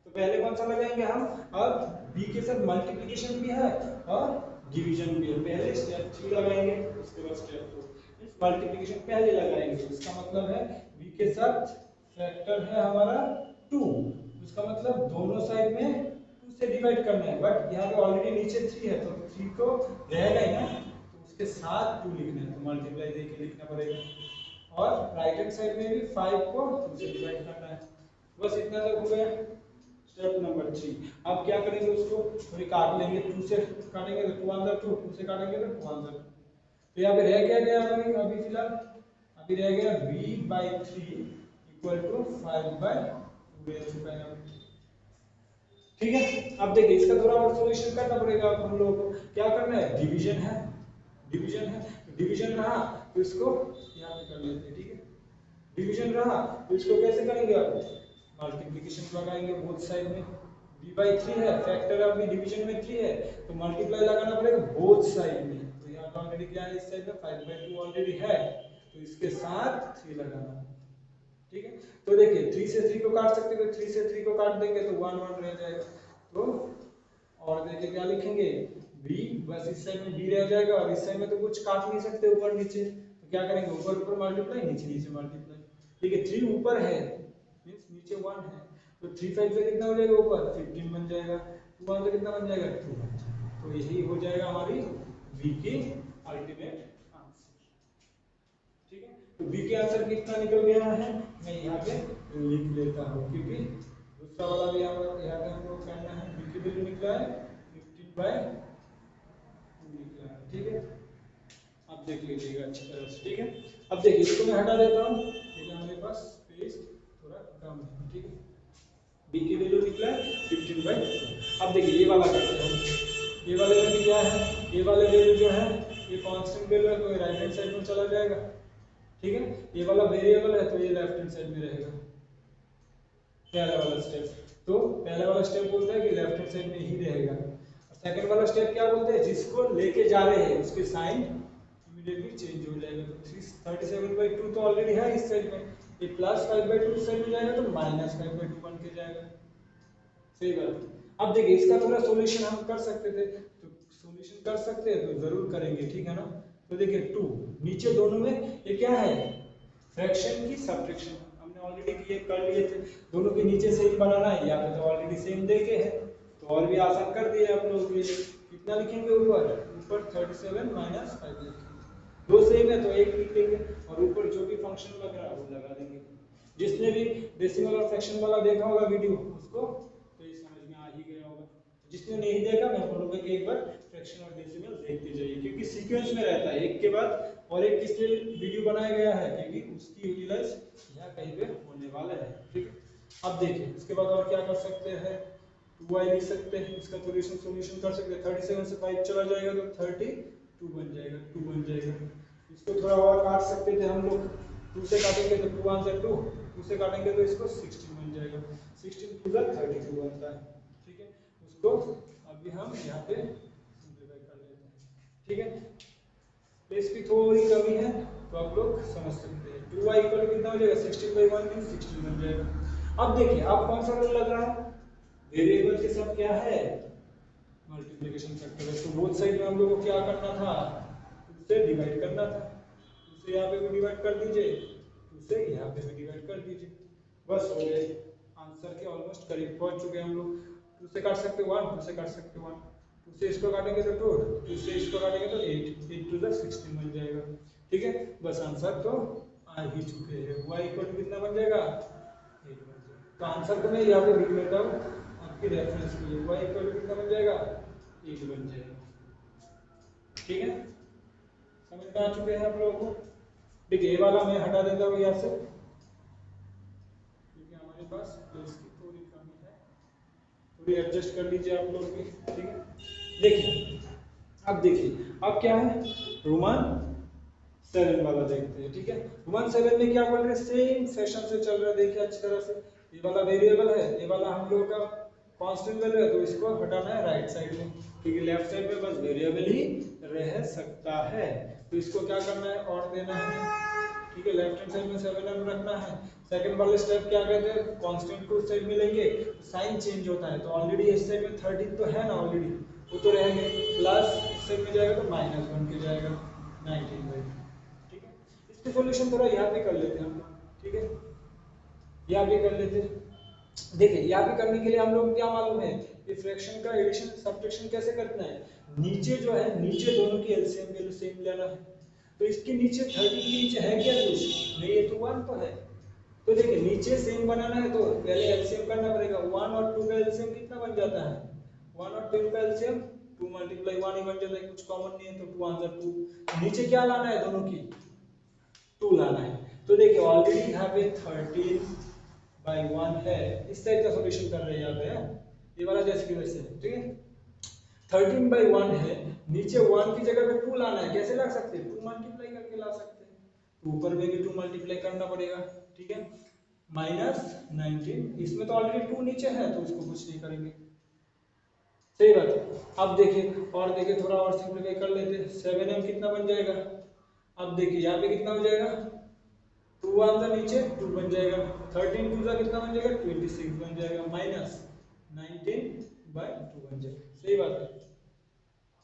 तो पहले कौन सा लगाएंगे हम, अब b के साथ मल्टीप्लिकेशन भी है और डिवीजन भी है। पहले स्टेप 3 लगाएंगे, उसके बाद स्टेप 4। मींस मल्टीप्लिकेशन पहले लगाएंगे, इसका मतलब है b के साथ फैक्टर है हमारा 2, इसका मतलब दोनों साइड में 2 से डिवाइड करना है। बट यहाँ पे ऑलरेडी नीचे 3 है, तो 3 को रहेगा ही ना, तो उसके साथ 2 लिखना है, तो मल्टीप्लाई देके लिखना पड़ेगा। और राइट हैंड साइड में भी 5 को 2 से डिवाइड करना है। बस इतना तक हो गया स्टेप नंबर 3। अब क्या करेंगे, उसको थोड़ी काट लेंगे, 2 से काटेंगे तो 2 अंदर 2, 2 से काटेंगे तो 2 अंदर 2। तो यहाँ पे रह क्या गया हमारे अभी फिलहाल, अभी रह गया b/3 इक्वल टू 5/2 रह चुका है। ठीक है, अब देखिए इसका थोड़ा और सॉल्यूशन करना पड़ेगा। अब हम लोगों को क्या करना है, डिवीजन है, डिवीजन है, डिवीजन रहा तो इसको यहाँ पे कर लेते हैं। ठीक है, डिवीजन रहा तो इसको कैसे करेंगे, अब मल्टीप्लिकेशन लगाएंगे बोथ साइड में। b/3 है, फैक्टर अभी डिवीजन में 3 है, तो मल्टीप्लाई लगाना पड़ेगा बोथ साइड में। तो यहाँ पे ऑलरेडी क्या है, इस साइड में 5/2 ऑलरेडी है, तो इसके साथ 3 लगाना। ठीक है, तो देखिए 3 से 3 को काट सकते हैं, तो 3 से 3 को काट देंगे तो 1 1 रह जाएगा। तो और देखिए क्या लिखेंगे, b, बस इस साइड में b रह जाएगा, और इस साइड में तो कुछ काट नहीं सकते ऊपर नीचे, तो क्या करेंगे, ऊपर ऊपर मल्टीप्लाई, नीचे नीचे मल्टीप्लाई। ठीक है, 3 ऊपर है मींस नीचे 1 है, तो 3 5 से कितना हो जाएगा, ऊपर 15 बन जाएगा, 2 1 से कितना बन जाएगा, 2 बन जाएगा। तो यही हो जाएगा हमारी b की अल्टीमेट आंसर। ठीक है, तो b के आंसर कितना निकल गया है, मैं यहाँ पे लिख लेता हूँ, क्योंकि दूसरा वाला भी यहाँ पे हमको करना है। b की वैल्यू निकला है 15/2 निकला है। ठीक है, अब देख लीजिएगा अच्छी तरह से। ठीक है, अब देखिए इसको मैं हटा देता हूँ, क्योंकि हमारे पास स्पेस थोड़ा कम है। ठीक है, b की वैल्यू निकला है 15/2। अब देखिए ये वाला करते हैं हम। ये वाले में क्या है, ये वाले वैल्यू जो है ये कांस्टेंट वैल्यू है, तो ये राइट हैंड साइड में चला जाएगा। ठीक है, ये वाला वेरिएबल है, तो ये लेफ्ट हैंड साइड में रहेगा। पहला वाला स्टेप, तो पहला वाला स्टेप बोलता है कि लेफ्ट हैंड साइड में ही रहेगा। और सेकंड वाला स्टेप क्या बोलते हैं, जिसको लेके जा रहे हैं उसके साइन इमीडिएटली चेंज हो जाएगा। तो 37/2 तो ऑलरेडी है इस साइड में, ये +5/2 इस साइड में जाएगा तो -5/2 बन के जाएगा। सही बात। अब देखिए इसका थोड़ा सॉल्यूशन हम कर सकते थे, तो सॉल्यूशन कर सकते हैं तो जरूर करेंगे। ठीक है ना, तो देखिए 2 नीचे दोनों में ये क्या है, फ्रैक्शन की सब्ट्रैक्शन हमने ऑलरेडी किए कर लिए थे। दोनों के नीचे सेम बनाना है, यहाँ पे तो ऑलरेडी सेम देके है, तो और भी आसान कर दिए आप लोगों के लिए। कितना लिखेंगे ऊपर, ऊपर 37 - 5 लिखेंगे, दो सेम है तो एक लिख देंगे, और ऊपर जो भी फंक्शन लग रहा है वो लगा देंगे। जिसने भी डेसिमल और फ्रैक्शन वाला देखा होगा वीडियो, उसको तो ये समझ में आ ही गया होगा। जिसने नहीं देखा मैं बोलूंगा कि एक बार फ्रैक्शन और डेसिमल देखते जाइए, क्योंकि सीक्वेंस में रहता है एक के बाद और एक, किस लिए वीडियो बनाया गया है, क्योंकि उसकी यूटिलाइज यहाँ कहीं पे होने वाला है। ठीक है, अब देखिए इसके बाद और क्या कर सकते हैं, 2y लिख सकते हैं, इसका सॉल्यूशन कर सकते हैं। 37 से 5 चला जाएगा तो 32 बन जाएगा, 2 बन जाएगा। इसको थोड़ा और काट सकते थे हम लोग, 2 से काटेंगे तो 2 आंसर 2, 2 से काटेंगे तो इसको 16 बन जाएगा, 16 2 32 बनता है। ठीक है, उसको अभी हम यहाँ पे सिंप्लीफाई कर लेते हैं। ठीक है, स्पेस की थोड़ी कमी है तो आप लोग समझ सकते हैं 2y इक्वल कितना हो जाएगा 16/1 मीन 16 बन जाएगा। अब देखिए अब कौन सा रूल लग रहा है, वेरिएबल के साथ क्या है मल्टीप्लिकेशन फैक्टर है, तो बोथ साइड में हम लोग को क्या करना था, 2 से डिवाइड करना था, 2 से यहाँ पे भी डिवाइड कर दीजिए, 2 से यहाँ पे भी डिवाइड कर दीजिए, बस हो गए। आंसर के ऑलमोस्ट करीब पहुंच चुके हैं हम लोग। 2 से काट सकते 1, 2 से काट सकते 1, 2 से इसको काटेंगे तो 2, 2 से इसको काटेंगे तो 8, 8 टू द 16 बन जाएगा। ठीक है, बस आंसर तो आ ही चुके हैं। y इक्वल टू कितना बन जाएगा 8 बन जाएगा। तो आंसर तो मैं यहाँ पे लिख लेता हूँ आपकी रेफरेंस के लिए, y इक्वल टू कितना बन जाएगा 8 बन जाएगा। ठीक है, समझ में आ चुके हैं आप लोगों को। देखिए ये वाला मैं हटा देता हूँ यहाँ से क्योंकि हमारे पास प्लेस की थोड़ी कमी है, थोड़ी एडजस्ट कर लीजिए आप लोग भी। ठीक है, देखिए अब देखिए अब क्या है रोमन 7 वाला देखते हैं। ठीक है, रोमन 7 में क्या बोल रहे हैं, सेम फैशन से चल रहा है, देखिए अच्छी तरह से। ये वाला वेरिएबल है, ये वाला हम लोग का कांस्टेंट वैल्यू है, तो इसको हटाना है राइट साइड में, क्योंकि लेफ्ट साइड में बस वेरिएबल ही रह सकता है। तो इसको क्या करना है और देना है। ठीक है, लेफ्ट हैंड साइड में 7m रखना है। सेकंड वाले स्टेप क्या कहते हैं, कांस्टेंट को उस साइड में लेंगे तो साइन चेंज होता है, तो ऑलरेडी इस साइड में 13 तो है ना ऑलरेडी, वो तो रहेंगे, प्लस इस साइड में जाएगा तो माइनस बन के जाएगा 19/2। ठीक है, इसके सॉल्यूशन थोड़ा यहाँ पे कर लेते हैं हम लोग। ठीक है, यहाँ पे कर लेते हैं। देखिए यहाँ पे करने के लिए हम लोग क्या मालूम है कि फ्रैक्शन का एडिशन सब्ट्रैक्शन कैसे करना है, नीचे जो है नीचे दोनों की एलसीएम वैल्यू सेम लेना है। तो इसके नीचे 13 के नीचे है क्या कुछ नहीं, ये तो 1 तो है। तो देखिए नीचे सेम बनाना है तो पहले एलसीएम करना पड़ेगा। 1 और 2 का एलसीएम कितना बन जाता है, 1 और 2 का एलसीएम 2 मल्टीप्लाई 1 ही बन जाता है, कुछ कॉमन नहीं है तो 2 आंसर 2। नीचे क्या लाना है दोनों की 2 लाना है। तो देखिए ऑलरेडी यहाँ पे 13/1 है, इस टाइप का सॉल्यूशन कर रहे हैं यहाँ पे है? ये वाला जैसे कि वैसे। ठीक है, 13/1 है, नीचे 1 की जगह पे 2 लाना है, कैसे ला सकते हैं 2 मल्टीप्लाई करके ला सकते हैं, तो ऊपर में भी 2 मल्टीप्लाई करना पड़ेगा। ठीक है, -19, इसमें तो ऑलरेडी 2 नीचे है तो इसको कुछ नहीं करेंगे, सही बात है। अब देखिए और देखिए थोड़ा और सिंपलीफाई कर लेते हैं, 7m कितना बन जाएगा, अब देखिए यहाँ पे कितना हो जाएगा 2 आंसर नीचे 2 बन जाएगा, 13 2 का कितना बन जाएगा 26 बन जाएगा, -19/2 बन जाएगा, सही बात है।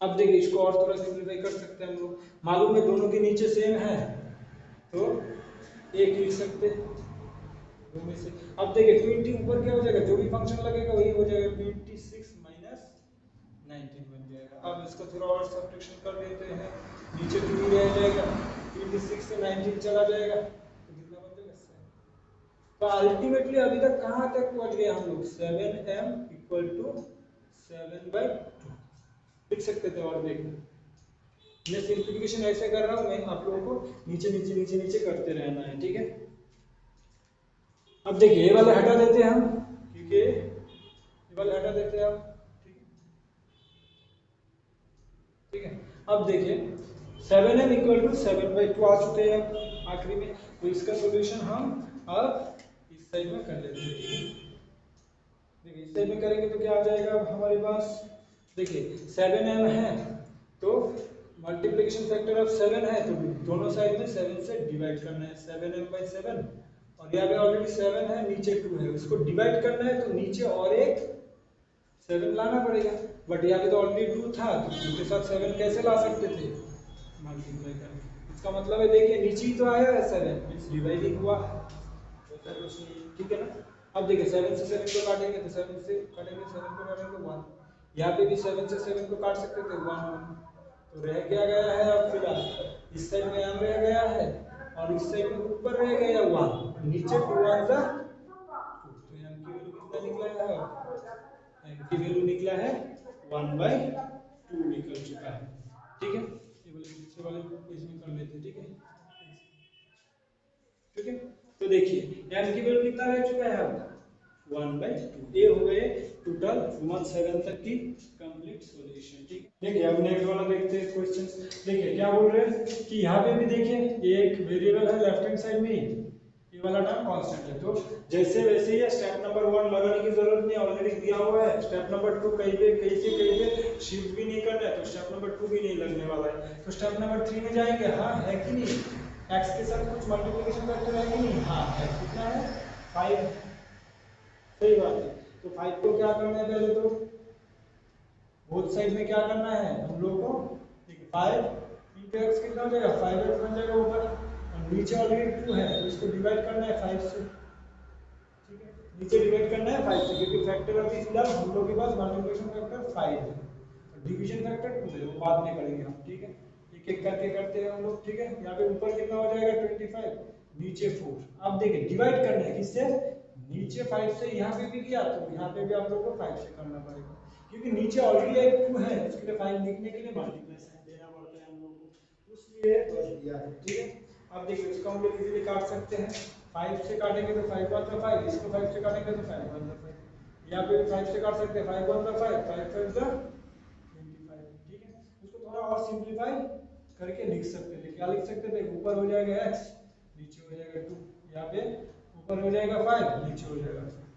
अब देखिए इसको और थोड़ा सिंपलीफाई कर सकते हैं हम लोग, मालूम है दोनों के नीचे सेम है तो एक लिख सकते हैं दो में से। अब देखिए 20 ऊपर क्या हो जाएगा, जो भी फंक्शन लगेगा वही हो जाएगा, 26 - 19 बन जाएगा। अब इसको थोड़ा और सब्ट्रैक्शन कर देते हैं, नीचे 2 रह जाएगा, 26 से 19 चला जाएगा तो कितना बन जाएगा 7। तो अल्टीमेटली अभी तक कहाँ तक पहुंच गए हम लोग, 7m = 7/2 लिख सकते थे। और देखिए मैं सिंप्लीफिकेशन ऐसे कर रहा हूँ, मैं आप लोगों को नीचे नीचे नीचे नीचे करते रहना है। ठीक है, अब देखिए ये वाले हटा देते हैं हम, क्योंकि ये वाले हटा देते हैं हम। ठीक है, ठीक है, अब देखिए 7m = 7/2 आ चुके हैं आखिरी में, तो इसका सॉल्यूशन हम अब इस साइड में कर लेते हैं। देखिए इस साइड में करेंगे तो क्या आ जाएगा अब हमारे पास, देखिए 7m है तो मल्टीप्लिकेशन फैक्टर ऑफ 7 है तो दोनों साइड में 7 से डिवाइड करना है, 7m/7, और यहाँ पे ऑलरेडी 7 है नीचे 2 है, उसको डिवाइड करना है तो नीचे और एक 7 लाना पड़ेगा, बट यहाँ पे तो ऑलरेडी 2 था तो 2 के साथ 7 कैसे ला सकते थे, मल्टीप्लाई करके। इसका मतलब है देखिए नीचे ही तो आया है 7 मींस डिवाइड ही हुआ है, वैसा कुछ नहीं। ठीक है ना, अब देखिए 7 से 7 को काटेंगे तो 7 से काटेंगे 7 को काटेंगे 1, यहाँ पे भी 7 से 7 को काट सकते थे 1, तो रह क्या गया है अब फिलहाल, इस साइड में m रह गया है और इस साइड में ऊपर रह गया 1, नीचे 2 आंसर 2, तो m की वैल्यू कितना निकला है, m की वैल्यू निकला है 1/2 निकल चुका है। ठीक है, ये वाले दूसरे वाले पेज में कर लेते हैं। ठीक है, ठीक है, तो देखिए m की वैल्यू कितना रह चुका है अब 1/2। ये हो गए टोटल 1/7 तक की कंप्लीट सॉल्यूशन। ठीक है, देखिए अब नेक्स्ट वाला देखते हैं क्वेश्चंस। देखिए क्या बोल रहे हैं कि यहाँ पे भी देखिए एक वेरिएबल है लेफ्ट हैंड साइड में, ये वाला टर्म कांस्टेंट है, तो जैसे वैसे ही स्टेप नंबर 1 लगाने की जरूरत नहीं, ऑलरेडी दिया हुआ है। स्टेप नंबर 2 कहीं पे शिफ्ट भी नहीं करना है तो स्टेप नंबर 2 भी नहीं लगने वाला है, तो स्टेप नंबर 3 में जाएंगे। हाँ है कि नहीं, x के साथ कुछ मल्टीप्लिकेशन फैक्टर है कि नहीं? हाँ, x कितना है 5। सही बात है। तो 5 को क्या करना है, पहले तो बोथ साइड में क्या करना है हम लोग को, ठीक है 5 इंटू एक्स कितना हो जाएगा 5x बन जाएगा ऊपर, और नीचे ऑलरेडी 2 है तो इसको डिवाइड करना है 5 से, ठीक है नीचे डिवाइड करना है 5 से, क्योंकि फैक्टर अभी फिलहाल हम लोग के पास मल्टीप्लिकेशन फैक्टर 5 है और डिवीजन फैक्टर 2 है, वो बाद में करेंगे हम, ठीक है एक एक करके करते हैं हम लोग, ठीक है यहाँ पे ऊपर कितना हो जाएगा 25, नीचे 4। अब देखिए डिवाइड करना है किससे, नीचे 5 से यहाँ पे भी किया तो यहाँ पे भी आप लोग को 5 से करना पड़ेगा, क्योंकि नीचे ऑलरेडी एक 2 है उसके लिए 5 लिखने के लिए मल्टीप्लाई साइन देना पड़ता है हम लोग को, इसलिए बस दिया है, ठीक है। अब देखिए इसको हम लोग इजीली काट सकते हैं, 5 से काटेंगे तो 5 1 जा 5, इसको 5 से काटेंगे तो 5 1 जा 5, यहाँ पे 5 से काट सकते हैं 5 1 जा 5, 5 5 जा 25, ठीक है। उसको थोड़ा और सिंपलीफाई करके लिख सकते हैं, क्या लिख सकते थे, ऊपर हो जाएगा x, नीचे हो जाएगा 2, यहाँ पे ऊपर हो जाएगा 5, नीचे हो जाएगा 2।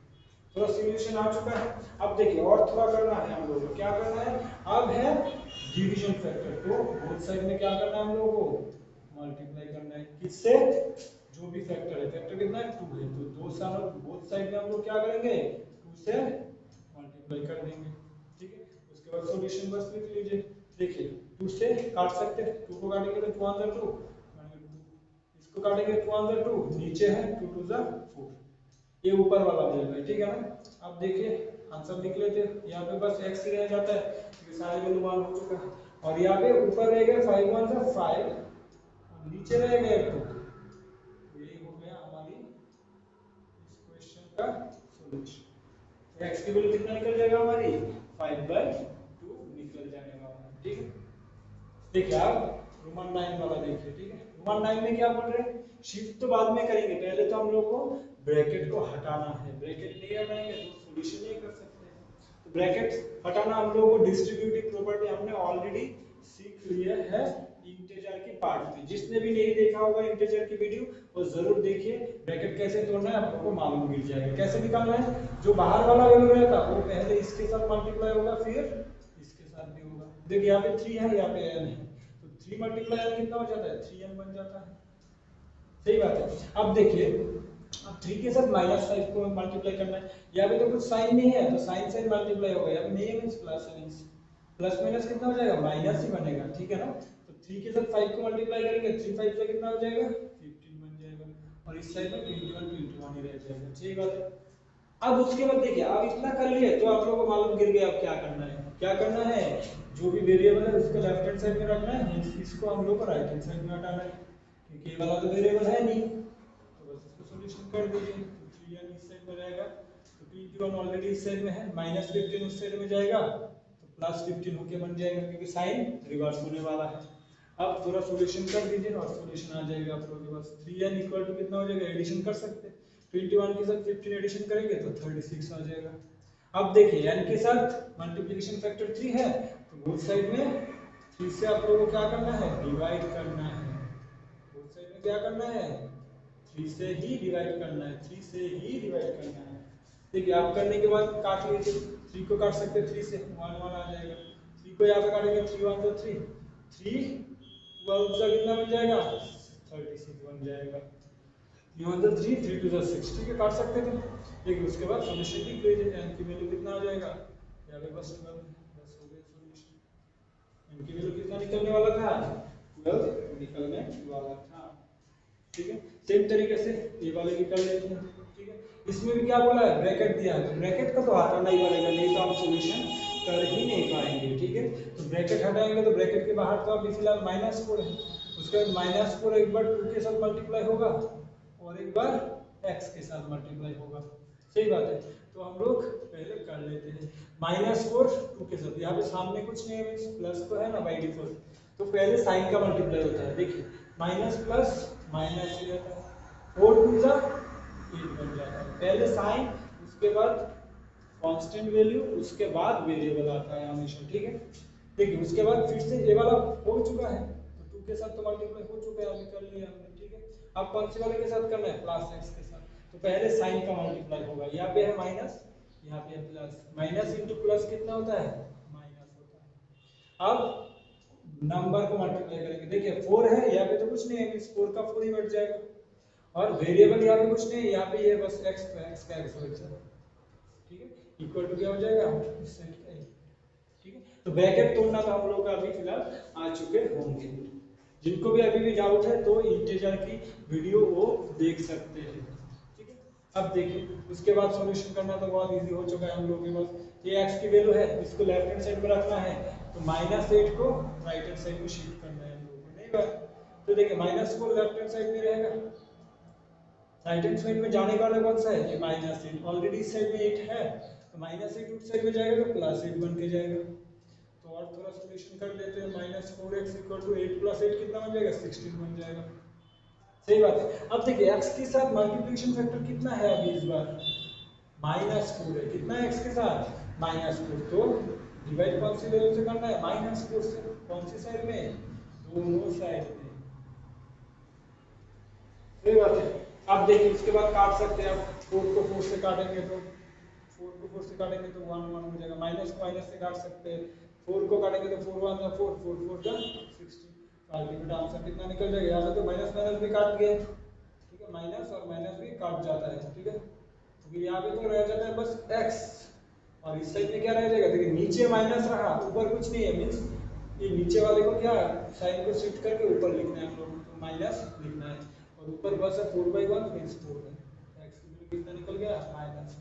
थोड़ा सॉल्यूशन आ चुका है। अब देखिए और थोड़ा करना है हम लोगों को, क्या करना है, अब है डिवीजन फैक्टर, तो बोथ साइड में क्या करना है हम लोगों को मल्टीप्लाई करना है, किससे, जो भी फैक्टर है, फैक्टर कितना है 2 है तो दो साइड बोथ साइड में हम लोग क्या करेंगे 2 से मल्टीप्लाई कर देंगे, ठीक है। उसके बाद सॉल्यूशन बस लिख लीजिए, देखिए 2 से काट सकते हैं, 2 को काटेंगे तो 2 अंदर 2, इसको काटेंगे 2 अंदर 2, नीचे है 2 2 जा 4, ये ऊपर वाला हो जाएगा, ठीक है ना। अब देखिए आंसर लिख लेते हैं, यहाँ पे बस x ही रह जाता है क्योंकि सारे वैल्यू मान हो चुका है, और यहाँ पे ऊपर रह गया 5 1 जा 5 और नीचे रह गया 2, तो ये हो गया हमारी इस क्वेश्चन का सॉल्यूशन। तो x की वैल्यू कितना निकल जाएगा हमारी 5/2 निकल जाने वाला है, ठीक है। देखिए आप रोमन 9 वाला देखिए, ठीक है रोमन 9 में क्या बोल रहे हैं, शिफ्ट तो बाद में करेंगे, पहले तो हम लोग को ब्रैकेट को हटाना है, ब्रैकेट नहीं हटाएंगे तो सॉल्यूशन नहीं कर सकते हैं, तो ब्रैकेट हटाना हम लोग को डिस्ट्रीब्यूटिव प्रॉपर्टी हमने ऑलरेडी सीख लिया है इंटीजर के पार्ट में, जिसने भी नहीं देखा होगा इंटीजर की वीडियो वो जरूर देखिए, ब्रैकेट कैसे तोड़ना है आप लोगों को मालूम मिल जाएगा, कैसे निकालना है, जो बाहर वाला वैल्यू रहता वो पहले इसके साथ मल्टीप्लाई होगा फिर इसके साथ भी होगा, देखिए यहाँ पे 3 है यहाँ पे n है, तो 3 मल्टीप्लाई n कितना हो जाता है 3n बन जाता है, सही बात है। अब देखिए अब 3 के साथ -5 को मल्टीप्लाई करना है, यहाँ पे तो कुछ साइन नहीं है तो साइन से मल्टीप्लाई होगा, यहाँ पे नहीं है मींस प्लस है, मींस प्लस माइनस कितना हो जाएगा माइनस ही बनेगा, ठीक है ना। तो 3 के साथ 5 को मल्टीप्लाई करेंगे 3 5 से कितना हो जाएगा 15 बन जाएगा, और इस साइड में 21 21 ही रह जाएगा, सही बात है। अब उसके बाद देखिए अब इतना कर लिए तो आप लोगों को मालूम गिर गया, अब क्या करना है, क्या करना है, जो भी वेरिएबल है उसको लेफ्ट हैंड साइड में रखना है, इसको हम लोग को राइट हैंड साइड में हटाना है, क्योंकि ये वाला तो वेरिएबल है नहीं, तो बस इसको सॉल्यूशन कर दीजिए, तो 3n इस साइड में रहेगा, तो 21 ऑलरेडी इस साइड में है, -15 उस साइड में जाएगा तो +15 होके बन जाएगा, क्योंकि साइन रिवर्स होने वाला है। अब थोड़ा सॉल्यूशन कर दीजिए और सॉल्यूशन आ जाएगा आप लोगों के पास, 3n इक्वल टू कितना हो जाएगा, एडिशन कर सकते हैं, 21 के साथ 15 एडिशन करेंगे तो 36 आ जाएगा। अब देखिए n के साथ मल्टीप्लिकेशन फैक्टर 3 है तो बोथ साइड में 3 से आप लोगों को क्या करना है डिवाइड करना है, बोथ साइड में क्या करना है 3 से ही डिवाइड करना है, 3 से ही डिवाइड करना है। देखिए आप करने के बाद काट लीजिए, 3 को काट सकते हैं 3 से 1 1 आ जाएगा, 3 को यहाँ पे काटेंगे 3 1 तो 3 3 12 से कितना बन जाएगा 36 बन जाएगा, 3 1 3 3 2 6, ठीक है काट सकते थे। देखिए उसके बाद सॉल्यूशन लिख लीजिए, n की वैल्यू कितना आ जाएगा, यहाँ पे बस 12 बस हो गया सॉल्यूशन, n की वैल्यू कितना निकलने वाला था 12 निकलने वाला था, ठीक है। सेम तरीके से ये वाले भी कर लेते हैं, ठीक है। इसमें भी क्या बोला है ब्रैकेट दिया है तो ब्रैकेट का तो हटाना ही पड़ेगा, नहीं तो हम सॉल्यूशन कर ही नहीं पाएंगे, ठीक है। तो ब्रैकेट हटाएंगे तो ब्रैकेट के बाहर तो अभी फिलहाल -4 है, उसके बाद -4 एक बार 2 के साथ मल्टीप्लाई होगा और एक बार x के साथ मल्टीप्लाई होगा, सही बात है। तो हम लोग पहले कर लेते हैं -4 2 के साथ, यहाँ पे सामने कुछ नहीं है प्लस तो है ना बाय डिफॉल्ट, तो पहले साइन का मल्टीप्लाई होता है, देखिए माइनस प्लस माइनस ही रहता है, 4 2 जा 8 बन जाता है, पहले साइन उसके बाद कांस्टेंट वैल्यू उसके बाद वेरिएबल आता है हमेशा, ठीक है। देखिए उसके बाद फिर से ये वाला हो चुका है तो 2 के साथ तो मल्टीप्लाई हो चुका है, अभी कर लिया हमने, ठीक है। अब कौन से वाले के साथ करना है प्लस x के साथ, तो पहले साइन का मल्टीप्लाई होगा, यहाँ पे है माइनस यहाँ पे है प्लस, माइनस इंटू प्लस कितना होता है माइनस होता है। अब नंबर को मल्टीप्लाई करेंगे। देखिए 4 है, यहाँ पे तो कुछ नहीं है, मींस 4 का 4 ही बच जाएगा, और वेरिएबल यहाँ पे कुछ नहीं है, यहाँ पे ये बस x का x बच जाएगा, ठीक है, इक्वल टू क्या हो जाएगा, इस साइड का a, ठीक है। तो ब्रैकेट तोड़ना तो हम लोग का अभी फिलहाल आ चुके होंगे। जिनको भी अभी भी डाउट है तो इंटीजर की वीडियो वो देख सकते हैं, ठीक है। अब देखिए उसके बाद सॉल्यूशन करना तो बहुत इजी हो चुका है हम लोगों के पास। ये x की वैल्यू है, इसको लेफ्ट हैंड साइड में रखना है, तो -8 को राइट हैंड साइड में शिफ्ट करना है हम लोगों को, नहीं बात। तो देखिए -4 लेफ्ट हैंड साइड में रहेगा, राइट हैंड साइड में जाने वाला कौन सा है, ये -8, ऑलरेडी इस साइड में 8 है, तो -8 उस साइड में जाएगा तो +8 बन के जाएगा। तो और थोड़ा सॉल्यूशन कर लेते हैं, -4x = 8 + 8 कितना बन जाएगा, 16 बन जाएगा, सही बात है। अब देखिए x के साथ मल्टीप्लिकेशन फैक्टर कितना है अभी इस बार, -4 है, कितना है x के साथ, -4, तो डिवाइड कौन सी वैल्यू से करना है, -4 से, कौन सी साइड में, दोनों साइड में, सही बात है। अब देखिए उसके बाद काट सकते हैं, आप 4 को 4 से काटेंगे तो 4 को 4 से काटेंगे तो 1 1 हो जाएगा, माइनस को माइनस से काट सकते हैं, 4 को काटेंगे तो 4 1 4 4 4 जा 16, अल्टीमेट आंसर कितना निकल जाएगा, यहाँ से तो माइनस माइनस भी काट गए, ठीक है, माइनस और माइनस भी काट जाता है, ठीक है। तो फिर यहाँ पे तो रह जाता है बस x, और इस साइड में क्या रह जाएगा, देखिए नीचे माइनस रहा, ऊपर कुछ नहीं है, मींस ये नीचे वाले को क्या साइन को शिफ्ट करके ऊपर लिखना है हम लोग को, तो माइनस लिखना है, और ऊपर बस 4/1 मींस 4 है, x की वैल्यू कितना निकल गया, -4।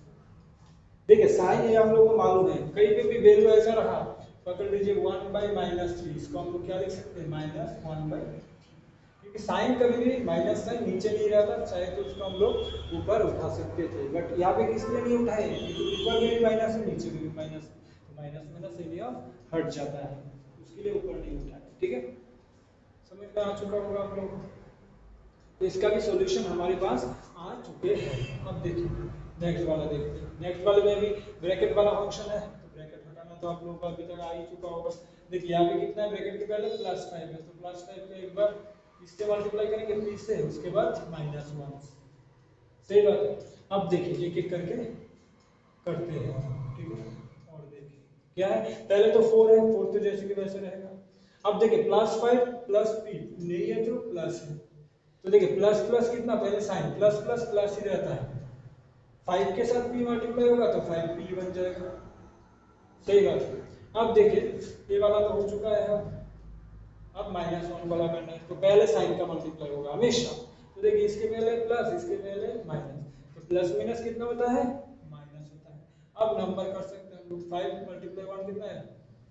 देखिए साइन ये हम लोग को मालूम है, कहीं पे भी वैल्यू ऐसा रहा पकड़ लीजिए 1/-3, इसको हम लोग क्या लिख सकते हैं, -1/, क्योंकि साइन कभी भी माइनस साइन नीचे नहीं रहता, चाहे तो उसको हम लोग ऊपर उठा सकते थे, बट यहाँ पे किस लिए नहीं उठाए, क्योंकि ऊपर में भी माइनस है नीचे में भी माइनस है, तो माइनस माइनस एरिया हट जाता है, उसके लिए ऊपर नहीं उठाए, ठीक है, समझ में आ चुका होगा आप लोग। तो इसका भी सॉल्यूशन हमारे पास आ चुके हैं। अब देखिए नेक्स्ट वाला देखते हैं, नेक्स्ट वाले में भी ब्रैकेट वाला फंक्शन है, तो ब्रैकेट हटाना तो आप लोगों को अभी तक आ ही चुका होगा। देखिए यहाँ पे कितना है, ब्रैकेट के पहले +5 है, तो +5 को एक बार इससे मल्टीप्लाई करेंगे 3 से, उसके बाद -1, सही बात है। अब देखिए एक एक करके करते हैं, ठीक है, और देखिए क्या है, पहले तो 4 है, 4 तो जैसे कि वैसे रहेगा। अब देखिए +5 + p नहीं है तो प्लस है, तो देखिए प्लस प्लस कितना, पहले साइन प्लस प्लस प्लस ही रहता है, 5 के साथ p मल्टीप्लाई होगा तो 5p बन जाएगा, सही बात है। अब देखिए ये वाला तो हो चुका है, अब -1 वाला करना है, तो पहले साइन का मल्टीप्लाई होगा हमेशा, तो देखिए इसके पहले प्लस, इसके पहले माइनस, तो प्लस माइनस कितना होता है, माइनस होता है। अब नंबर कर सकते हैं हम लोग, 5 × 1 कितना है,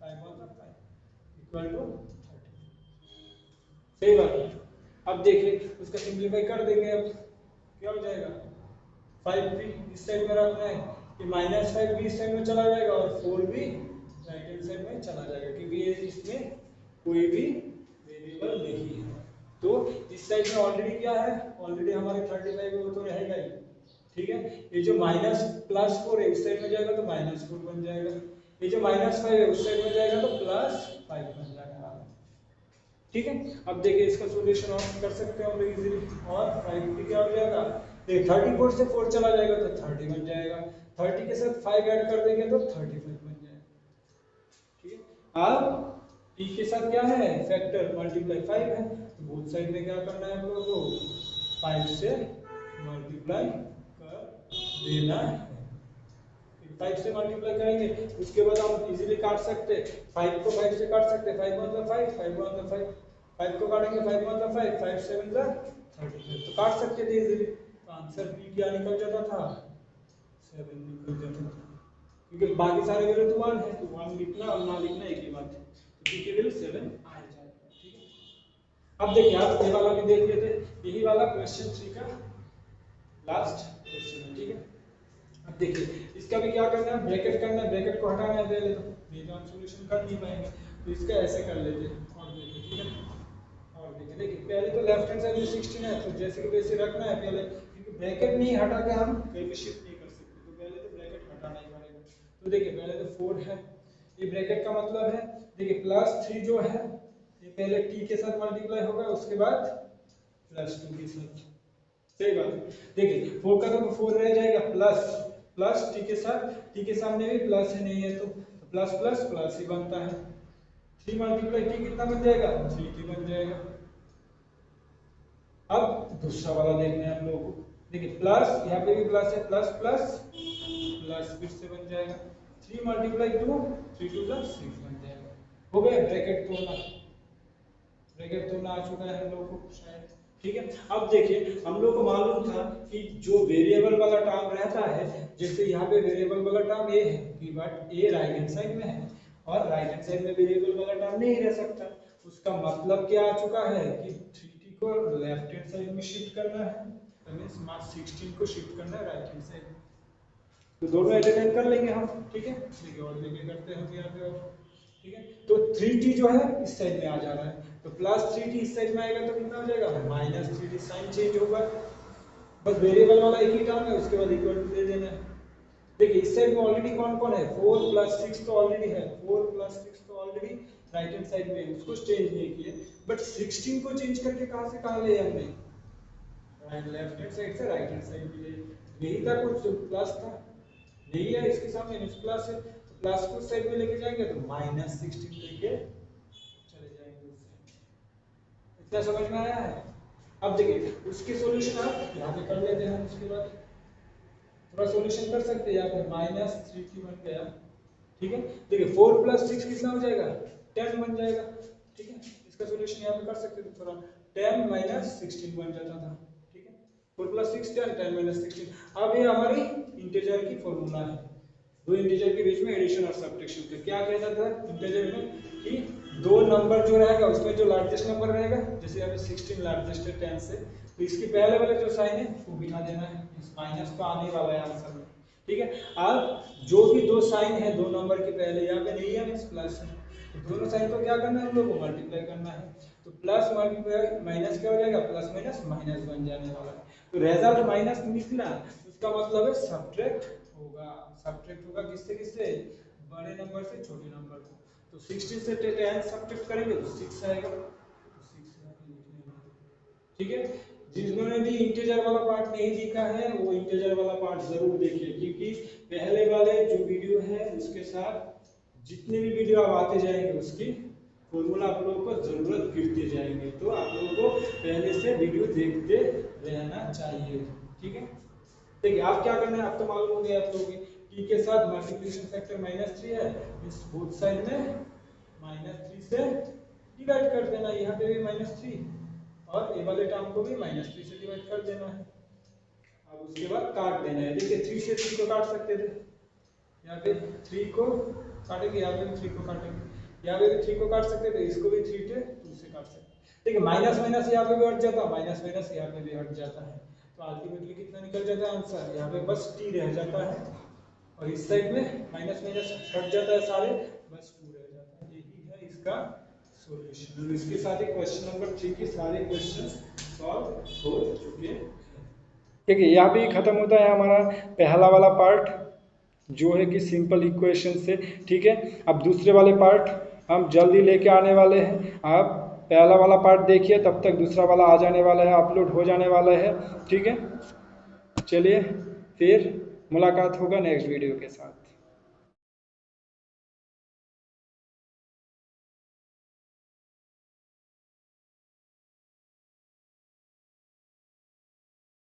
5 1 5 = 30, सही बात है। अब देखिए उसका सिंपलीफाई कर देंगे, अब क्या हो जाएगा, 5p इस साइड में रखना है, कि -5 भी इस साइड में चला जाएगा और 4 भी राइट हैंड साइड में चला जाएगा, क्योंकि ये इसमें कोई भी वेरिएबल नहीं है। तो इस साइड में ऑलरेडी क्या है, ऑलरेडी हमारे 35 है, वो तो रहेगा ही, ठीक है। ये जो -+4 है उस साइड में जाएगा तो -4 बन जाएगा, ये जो -5 है उस साइड में जाएगा तो +5 बन जाएगा, ठीक है। अब देखिए इसका सॉल्यूशन और कर सकते हैं हम लोग इजीली, और 5p क्या हो जाएगा, देखिए 34 से 4 चला जाएगा तो 30 बन जाएगा, 30 के साथ 5 ऐड कर देंगे तो 35 बन जाएगा, ठीक है। अब p के साथ क्या है, फैक्टर मल्टीप्लाई 5 है, तो बोथ साइड में क्या करना है हम लोगों को, 5 से मल्टीप्लाई कर देना है, 5 से मल्टीप्लाई करेंगे, उसके बाद हम इजीली काट सकते हैं, 5 को 5 से काट सकते हैं, 5 1 5 5 1 5, 5 को काटेंगे 5 1 5 5 7 35, तो काट सकते थे इजीली, तो आंसर p क्या निकल जाता था, 7 निकल जाता था, क्योंकि बाकी सारे वैल्यू तो 1 है, तो 1 लिखना और ना लिखना एक ही बात है, तो p की वैल्यू 7 आ जाएगा, ठीक है। अब देखिए आप ये वाला भी देख लेते, यही वाला क्वेश्चन 3 का लास्ट क्वेश्चन है, ठीक है। अब देखिए इसका भी क्या करना है, ब्रैकेट करना है, ब्रैकेट को हटाना है पहले, तो ये तो हम सॉल्यूशन कर नहीं पाएंगे, तो इसका ऐसे कर लेते हैं, और देखिए ठीक है, और देखिए पहले तो लेफ्ट हैंड साइड में 16 है, तो जैसे कि वैसे रखना है पहले, क्योंकि ब्रैकेट नहीं हटा के हम कहीं भी शिफ्ट नहीं कर सकते, तो पहले तो ब्रैकेट हटाना ही पड़ेगा। तो देखिए पहले तो 4 है, ये ब्रैकेट का मतलब है, देखिए +3 जो है ये पहले t के साथ मल्टीप्लाई होगा, उसके बाद +2 के साथ, सही बात है। देखिए 4 का तो 4 रह जाएगा, प्लस प्लस टी के साथ, टी के सामने भी प्लस है, नहीं है तो प्लस प्लस प्लस ही बनता है, 3 मल्टीप्लाई t कितना बन जाएगा, 3t बन जाएगा। अब दूसरा वाला देखना है हम लोगों को। देखिए प्लस, यहाँ पे भी प्लस है, प्लस प्लस प्लस फिर से बन जाएगा 3 मल्टीप्लाई 2, 3 2 6 बन जाएगा। हो गया, ब्रैकेट तोड़ना आ चुका है हम लोगों को शायद। ठीक है, अब देखिए हम लोग को मालूम था कि जो वेरिएबल वाला टर्म रहता है, जैसे यहाँ पे वेरिएबल वाला टर्म ए है कि but A right hand side में है और राइट हैंड साइड में वेरिएबल वाला टर्म नहीं रह सकता। उसका मतलब क्या आ चुका है कि 3t को लेफ्ट हैंड साइड में शिफ्ट करना है, मींस मार्क 16 को शिफ्ट करना है राइट हैंड साइड। तो दोनों एडिट कर लेंगे हम। ठीक है, देखिए और देखिए करते हैं हम यहाँ पे और। ठीक है, तो 3t जो है इस साइड में आ जा रहा है, तो प्लस 3t इस साइड में आएगा तो कितना हो जाएगा, माइनस 3t। साइन चेंज होगा, बस वेरिएबल वाला एक ही टर्म है, उसके बाद इक्वल टू दे देना है। देखिए इस साइड में ऑलरेडी कौन कौन है, 4 प्लस 6 तो ऑलरेडी है, 4 प्लस 6 तो ऑलरेडी राइट हैंड साइड में है, उसको चेंज नहीं किए। बट 16 को चेंज करके कहां से कहां ले हमने, राइट लेफ्ट हैंड साइड से राइट हैंड साइड में ले। यही था कुछ प्लस था, यही है इसके सामने प्लस है, तो प्लस को साइड में लेके जाएंगे तो माइनस 16 लेके चले जाएंगे उससे। इतना समझ में आया है। अब देखिए उसके सॉल्यूशन आप यहाँ पे कर लेते हैं, उसके बाद थोड़ा सॉल्यूशन कर सकते हैं। यहाँ पे माइनस 3t बन गया। ठीक है, देखिए 4 प्लस 6 कितना हो जाएगा, 10 बन जाएगा। ठीक है, इसका सॉल्यूशन यहाँ पे कर सकते थे, थोड़ा 10 माइनस 16 बन जाता था। ठीक है, 4 प्लस 6 10, 10 माइनस 16। अब ये हमारी इंटीजर की फॉर्मूला है, दो इंटीजर के बीच में एडिशन और सब्ट्रैक्शन का। क्या कहता था इंटीजर में कि दो नंबर जो रहेगा उसमें जो लार्जेस्ट नंबर रहेगा, जैसे यहाँ पे 16 लार्जेस्ट है 10 से, तो इसके पहले वाले जो साइन है वो बिठा देना है, इस माइनस तो आने वाला है आंसर में। ठीक है, अब जो भी दो साइन है दो नंबर के पहले, यहाँ पे नहीं है मींस प्लस है, तो दोनों साइन को क्या करना है हम लोग को मल्टीप्लाई करना है। तो प्लस मल्टीप्लाई माइनस क्या हो जाएगा, प्लस माइनस माइनस बन जाने वाला है। तो रिजल्ट माइनस निकला, उसका मतलब है सब्ट्रैक्ट होगा। सब्ट्रैक्ट होगा किससे किससे, बड़े नंबर से छोटे नंबर को। तो 16 से 10 सब्ट्रैक्ट करेंगे तो 6 आएगा, तो 6 यहाँ पे लिख लेंगे। ठीक है, जिन्होंने भी इंटीजर वाला पार्ट नहीं देखा है वो इंटीजर वाला पार्ट जरूर देखिए, क्योंकि पहले वाले जो वीडियो है उसके साथ जितने भी वीडियो आप आते जाएंगे उसकी फॉर्मूला आप लोगों को जरूरत गिरते जाएंगे, तो आप लोगों को पहले से वीडियो देखते रहना चाहिए। ठीक है, देखिए आप क्या करना है, आप तो मालूम हो गया आप लोगों को t के साथ मल्टीप्लिकेशन फैक्टर -3 है, इस बोथ साइड में -3 से डिवाइड कर देना। यहाँ पे भी -3 और ए वाले टर्म को भी -3 से डिवाइड कर देना है। अब उसके बाद काट देना है। देखिए 3 से 3 को काट सकते थे, यहाँ पे 3 को काटेंगे, यहाँ पे भी 3 को काटेंगे, यहाँ पे भी 3 को काट सकते थे, इसको भी 3 से 2 से काट सकते। देखिए माइनस माइनस यहाँ पे भी हट जाता है, माइनस माइनस यहाँ पे भी हट जाता है, तो अल्टीमेटली कितना निकल जाता है आंसर, यहाँ पे बस t रह जाता है और इस साइड में माइनस माइनस हट जाता है सारे, बस 2 रह जाता है। यही है इसका सॉल्यूशन। और इसके साथ ही क्वेश्चन नंबर 3 के सारे क्वेश्चन सॉल्व हो चुके हैं। ठीक है, यहाँ पे खत्म होता है हमारा पहला वाला पार्ट जो है कि सिंपल इक्वेशन से। ठीक है, अब दूसरे वाले पार्ट हम जल्दी लेके आने वाले हैं। आप पहला वाला पार्ट देखिए, तब तक दूसरा वाला आ जाने वाला है, अपलोड हो जाने वाला है। ठीक है, चलिए फिर मुलाकात होगा नेक्स्ट वीडियो के साथ।